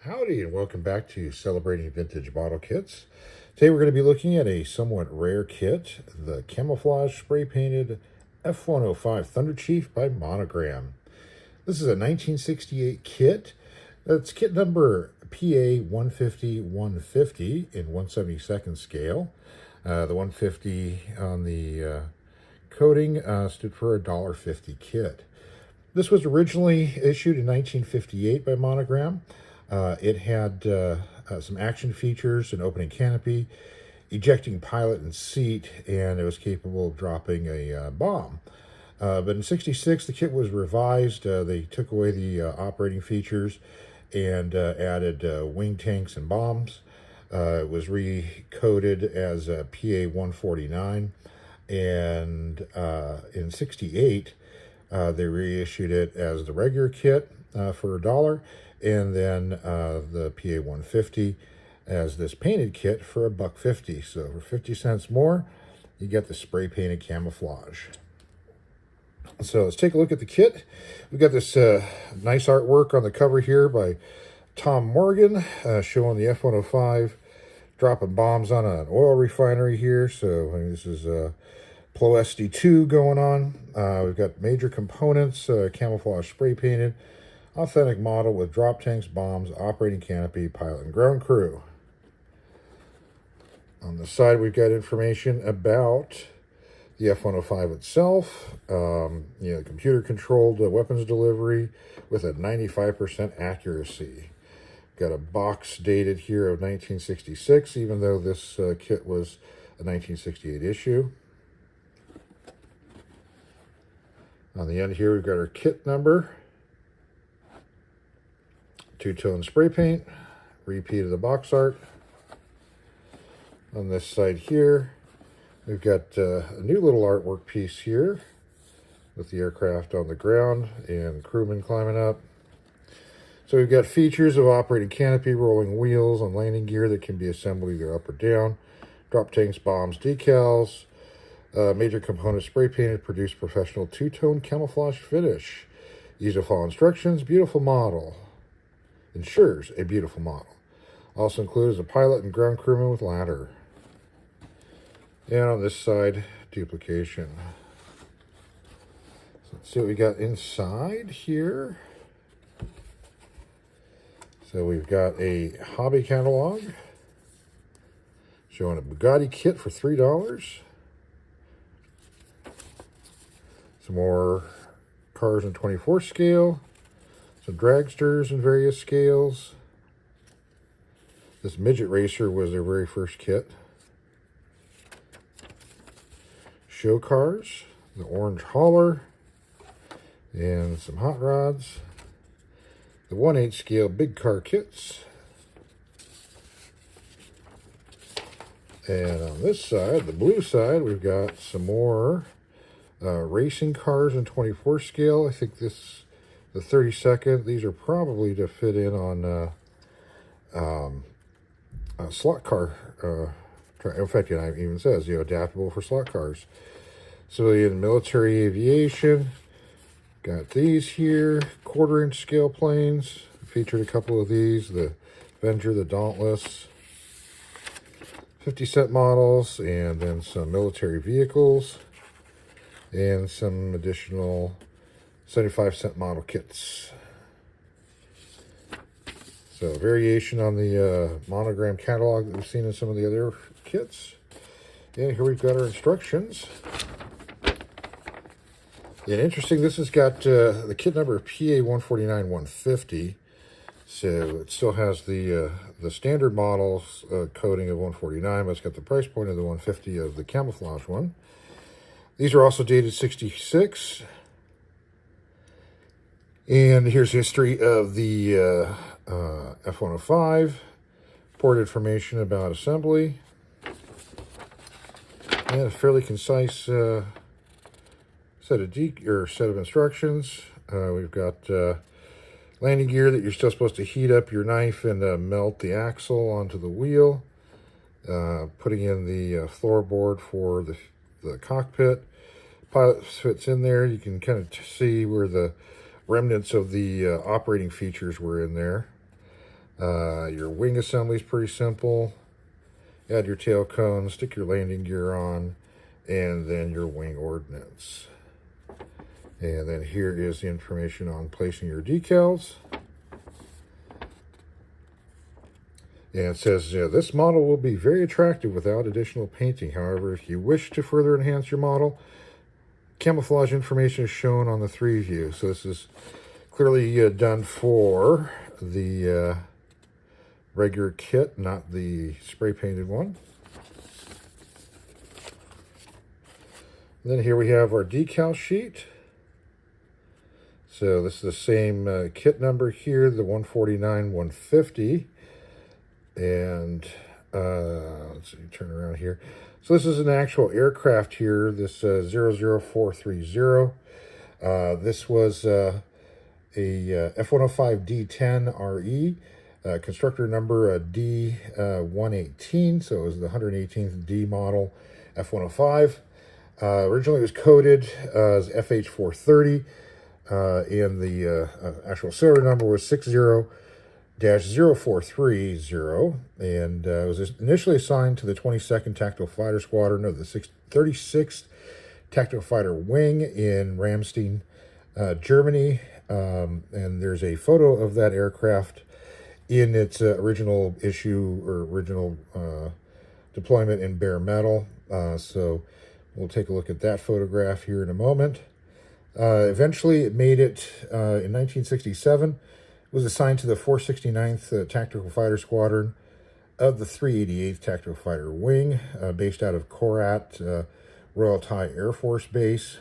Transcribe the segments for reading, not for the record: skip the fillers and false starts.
Howdy, and welcome back to Celebrating Vintage Bottle Kits. Today we're going to be looking at a somewhat rare kit, the Camouflage Spray Painted F-105 Thunderchief by Monogram. This is a 1968 kit. That's kit number PA-150-150 in 1/72nd scale. The 150 on the coating stood for a $1.50 kit. This was originally issued in 1958 by Monogram. It had some action features, an opening canopy, ejecting pilot and seat, and it was capable of dropping a bomb. But in '66, the kit was revised. They took away the operating features and added wing tanks and bombs. It was recoded as PA-149, and in '68, they reissued it as the regular kit for $1. And then the PA-150 as this painted kit for $1.50. So for 50 cents more, you get the spray painted Camouflage. So let's take a look at the kit. We've got this nice artwork on the cover here by Tom Morgan, showing the F-105 dropping bombs on an oil refinery here. So this is Plo SD2 going on. We've got major components, Camouflage spray painted. Authentic model with drop tanks, bombs, operating canopy, pilot and ground crew. On the side, we've got information about the F-105 itself. Computer-controlled weapons delivery with a 95% accuracy. Got a box dated here of 1966, even though this kit was a 1968 issue. On the end here, we've got our kit number. Two-tone spray paint, repeat of the box art. On this side here, we've got a new little artwork piece here with the aircraft on the ground and crewmen climbing up. So we've got features of operating canopy, rolling wheels, and landing gear that can be assembled either up or down. Drop tanks, bombs, decals. Major components spray painted, produce professional two-tone camouflage finish. Easy to follow instructions, beautiful model. Ensures a beautiful model. Also includes a pilot and ground crewman with ladder. And on this side, duplication. So let's see what we got inside here. So we've got a hobby catalog showing a Bugatti kit for $3. Some more cars in 24 scale. Some dragsters in various scales. This midget racer was their very first kit. Show cars, the orange hauler, and some hot rods. The 1/8 scale big car kits. And on this side, the blue side, we've got some more racing cars in 24 scale. I think the 32nd, these are probably to fit in on a slot car. In fact, it even says, adaptable for slot cars. Civilian military aviation. Got these here, 1/4-inch scale planes. Featured a couple of these, the Avenger, the Dauntless. 50-cent models, and then some military vehicles. And some additional 75-cent model kits. So variation on the Monogram catalog that we've seen in some of the other kits. And here we've got our instructions. And interesting, this has got the kit number of PA-149-150. So it still has the standard models coding of 149, but it's got the price point of the 150 of the Camouflage one. These are also dated 66. And here's history of the F-105. Port information about assembly. And a fairly concise set of instructions. We've got landing gear that you're still supposed to heat up your knife and melt the axle onto the wheel. Putting in the floorboard for the cockpit. Pilot fits in there. You can kind of see where the remnants of the operating features were in there. Your wing assembly is pretty simple. Add your tail cone, stick your landing gear on, and then your wing ordnance. And then here is the information on placing your decals. And it says, this model will be very attractive without additional painting. However, if you wish to further enhance your model, camouflage information is shown on the 3 view. So this is clearly done for the regular kit, not the spray painted one. And then here we have our decal sheet. So this is the same kit number here, the 149, 150. And let's see, turn around here. So this is an actual aircraft here, this 00430. This was a F-105 D10 RE, constructor number D118, so it was the 118th D model F-105. Originally it was coded as FH430, and the actual serial number was 60-0430, and it was initially assigned to the 22nd Tactical Fighter Squadron of the 36th Tactical Fighter Wing in Ramstein, Germany. And there's a photo of that aircraft in its original issue or original deployment in bare metal. So we'll take a look at that photograph here in a moment. Eventually it made it in 1967. It was assigned to the 469th Tactical Fighter Squadron of the 388th Tactical Fighter Wing, based out of Korat, Royal Thai Air Force Base.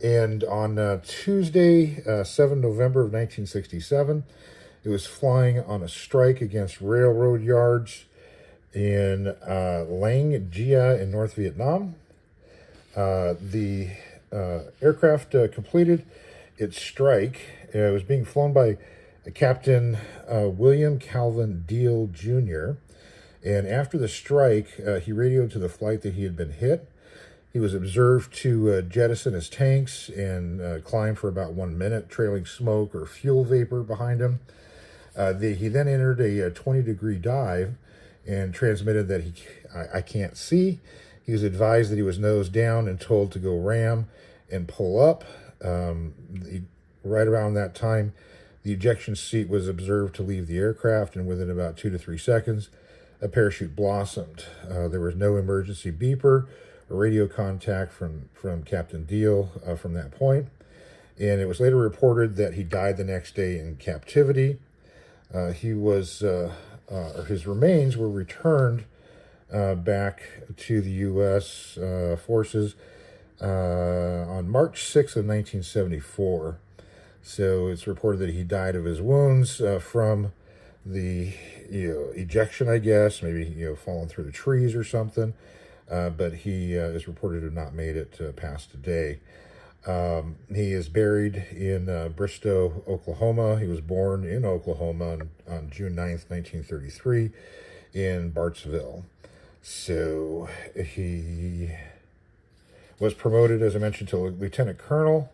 And on Tuesday, 7 November of 1967, it was flying on a strike against railroad yards in Lang Gia in North Vietnam. The aircraft completed its strike. It was being flown by Captain William Calvin Deal Jr. And after the strike, he radioed to the flight that he had been hit. He was observed to jettison his tanks and climb for about 1 minute, trailing smoke or fuel vapor behind him. He then entered a 20-degree dive and transmitted that I can't see. He was advised that he was nose down and told to go ram and pull up. Right around that time, the ejection seat was observed to leave the aircraft, and within about 2 to 3 seconds, a parachute blossomed. There was no emergency beeper or radio contact from Captain Deal from that point, and it was later reported that he died the next day in captivity. His remains were returned back to the U.S. Forces on March 6th of 1974. So it's reported that he died of his wounds from the ejection, I guess, maybe falling through the trees or something. But he is reported to have not made it past today. He is buried in Bristow, Oklahoma. He was born in Oklahoma on June 9th, 1933 in Bartsville. So he was promoted, as I mentioned, to lieutenant colonel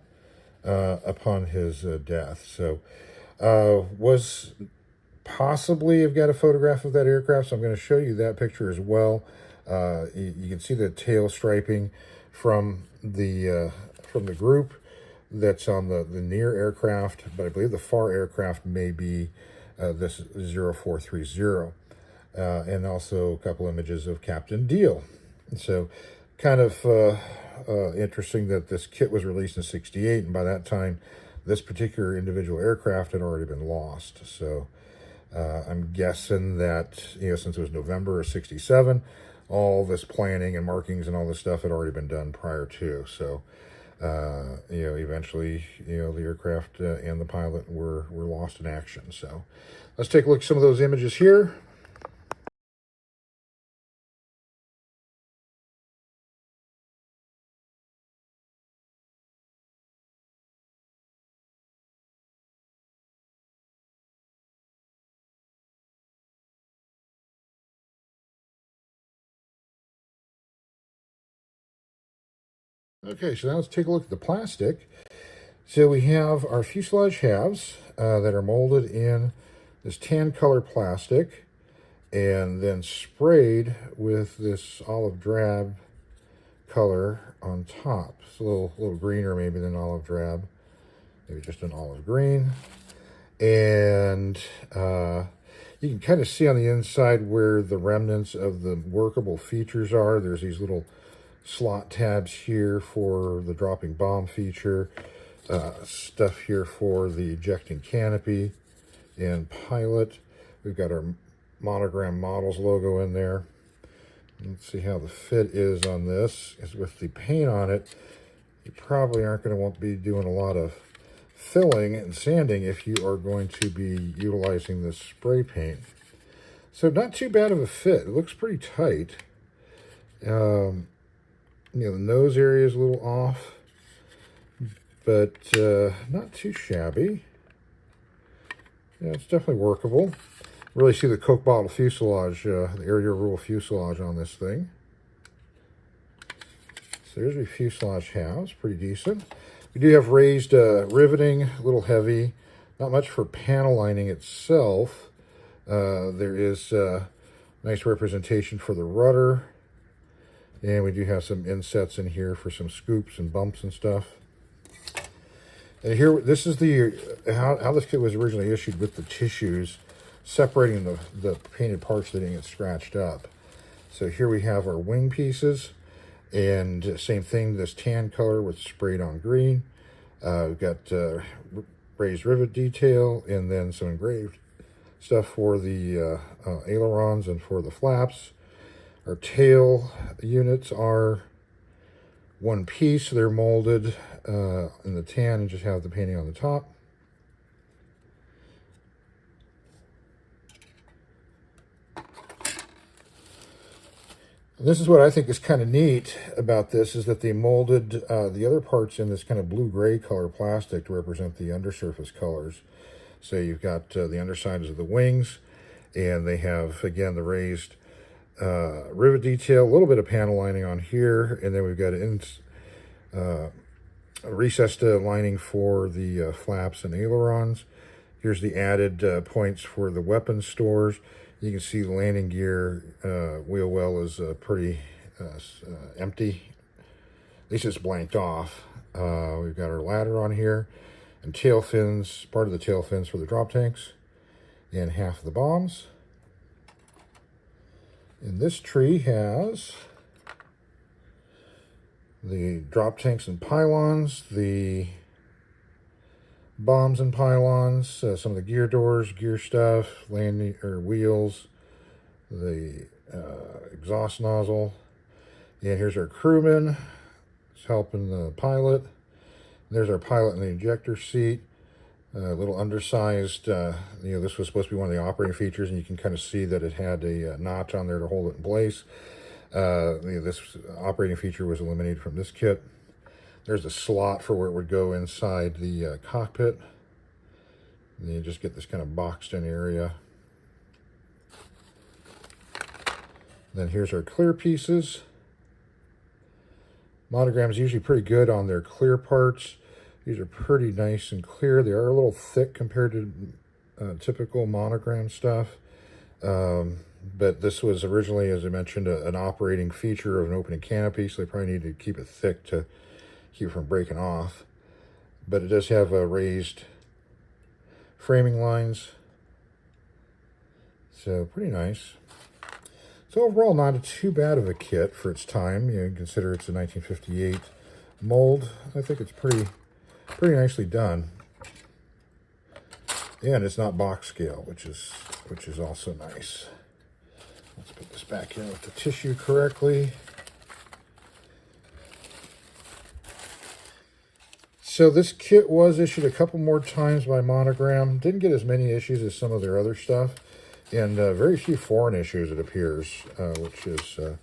upon his death. So was possibly have got a photograph of that aircraft, so I'm going to show you that picture as well. You can see the tail striping from the group that's on the near aircraft, but I believe the far aircraft may be this 0430. And also a couple images of Captain Deal. So kind of interesting that this kit was released in '68, and by that time, this particular individual aircraft had already been lost. So I'm guessing that, since it was November of '67, all this planning and markings and all this stuff had already been done prior to. So, eventually, the aircraft and the pilot were lost in action. So let's take a look at some of those images here. Okay, so now let's take a look at the plastic. So we have our fuselage halves that are molded in this tan color plastic and then sprayed with this olive drab color on top. It's a little greener maybe than olive drab, maybe just an olive green. And you can kind of see on the inside where the remnants of the workable features are. There's these little slot tabs here for the dropping bomb feature, stuff here for the ejecting canopy and pilot. We've got our Monogram Models logo in there. Let's see how the fit is on this. Is with the paint on it, you probably aren't going to want to be doing a lot of filling and sanding if you are going to be utilizing this spray paint. So not too bad of a fit. It looks pretty tight. You know, the nose area is a little off, but not too shabby. Yeah, it's definitely workable. Really see the Coke bottle fuselage, the area rule fuselage on this thing. So there's what fuselage has, pretty decent. We do have raised riveting, a little heavy. Not much for panel lining itself. There is nice representation for the rudder. And we do have some insets in here for some scoops and bumps and stuff. And here, this is the how this kit was originally issued with the tissues, separating the painted parts that didn't get scratched up. So here we have our wing pieces, and same thing, this tan color with sprayed on green. We've got raised rivet detail, and then some engraved stuff for the ailerons and for the flaps. Our tail units are one piece. They're molded in the tan and just have the painting on the top. And this is what I think is kind of neat about this, is that they molded the other parts in this kind of blue-gray color plastic to represent the undersurface colors. So you've got the undersides of the wings, and they have, again, the raised rivet detail, a little bit of panel lining on here, and then we've got a recessed lining for the flaps and ailerons. Here's the added points for the weapon stores. You can see the landing gear wheel well is pretty empty. At least it's blanked off. We've got our ladder on here, and tail fins, part of the tail fins for the drop tanks, and half of the bombs. And this tree has the drop tanks and pylons, the bombs and pylons, some of the gear doors, gear stuff, landing or wheels, the exhaust nozzle. And here's our crewman. It's helping the pilot. There's our pilot in the ejector seat. A little undersized, you know, this was supposed to be one of the operating features, and you can kind of see that it had a notch on there to hold it in place. You know, this operating feature was eliminated from this kit. There's a slot for where it would go inside the cockpit. And you just get this kind of boxed in area. Then here's our clear pieces. Monogram's usually pretty good on their clear parts. These are pretty nice and clear. They are a little thick compared to typical Monogram stuff. But this was originally, as I mentioned, an operating feature of an opening canopy, so they probably need to keep it thick to keep it from breaking off. But it does have raised framing lines. So pretty nice. So overall, not too bad of a kit for its time. You know, consider it's a 1958 mold. I think it's pretty nicely done, and it's not box scale, which is also nice. Let's put this back in with the tissue correctly. So this kit was issued a couple more times by Monogram. Didn't get as many issues as some of their other stuff, and very few foreign issues, it appears, which is a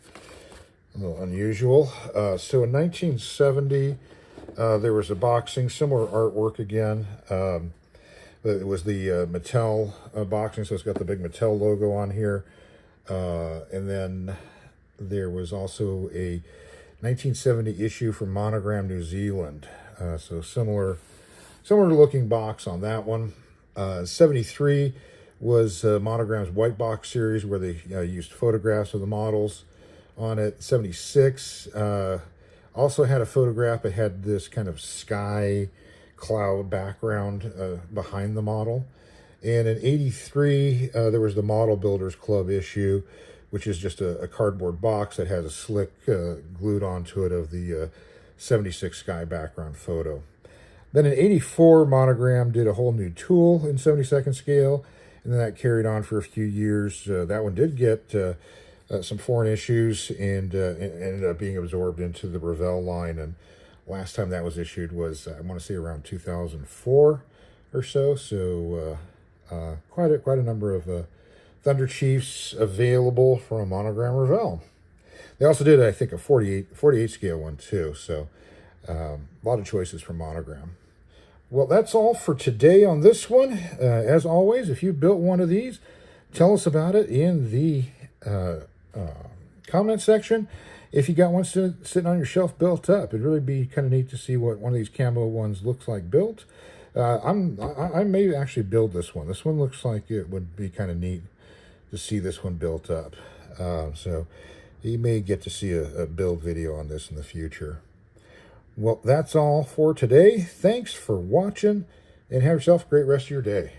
little unusual. So in 1970. There was a boxing, similar artwork again. It was the Mattel boxing, so it's got the big Mattel logo on here. And then there was also a 1970 issue from Monogram New Zealand. So similar looking box on that one. 73 was Monogram's white box series, where they used photographs of the models on it. 76 also had a photograph. It had this kind of sky cloud background behind the model. And in 83, there was the Model Builders Club issue, which is just a cardboard box that has a slick glued onto it of the 76 sky background photo. Then in 84, Monogram did a whole new tool in 72nd scale, and then that carried on for a few years. That one did get some foreign issues and ended up being absorbed into the Revell line. And last time that was issued was, I want to say, around 2004 or so. So quite a number of Thunderchiefs available from Monogram Revell. They also did, I think, a 48 scale one too. So a lot of choices from Monogram. Well, that's all for today on this one. As always, if you built one of these, tell us about it in the comment section. If you got one sitting on your shelf built up, it'd really be kind of neat to see what one of these camo ones looks like built. I may actually build this one. This one looks like it would be kind of neat to see this one built up. So you may get to see a build video on this in the future. Well, that's all for today. Thanks for watching, and have yourself a great rest of your day.